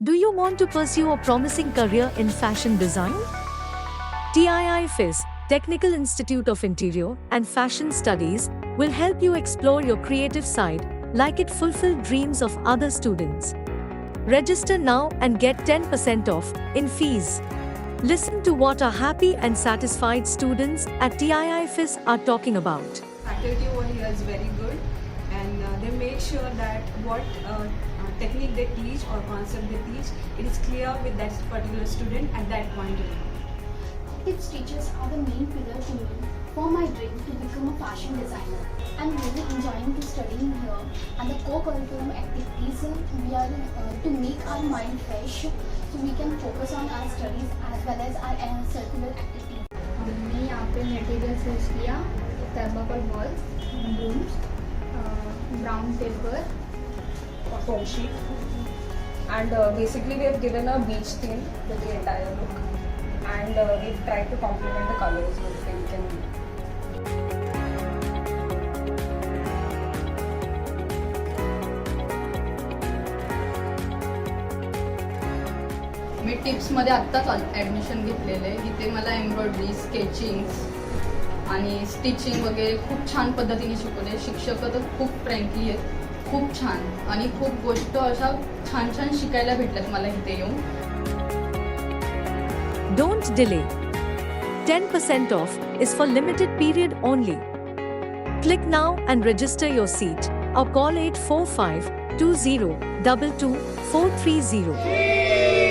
Do you want to pursue a promising career in fashion design? TiiFS, Technical Institute of Interior and Fashion Studies, will help you explore your creative side, like it fulfill dreams of other students. Register now and get 10% off in fees. Listen to what our happy and satisfied students at TiiFS are talking about. Faculty over here is very good, and they make sure that what technique they teach or concept they teach, it is clear with that particular student at that point in time. Its teachers are the main pillar to me for my dream to become a fashion designer. I'm really enjoying to studying here, and the co-curriculum activities we are to make our mind fresh so we can focus on our studies as well as our circular activities. हमने यहाँ पे materials use किया thermocol balls, blooms, brown paper, foam sheet, and basically we have given a beach theme with the entire look, and we've tried to complement the colors with pink and blue. मी टिप्समध्ये आत्ताच admission घेतलेलं आहे. इथे मला embroidery, sketchings आणि stitching वगैरे खूप छान पद्धतीने शिकवले. शिक्षक तर खूप फ्रँकली आहेत, खूप छान आणि खूप गोष्ट अशा छान छान शिकायला भेटल्यात मला इथे येऊन. Don't delay. 10% off is for limited period only. Click now and register your seat or call 845 20 22 430.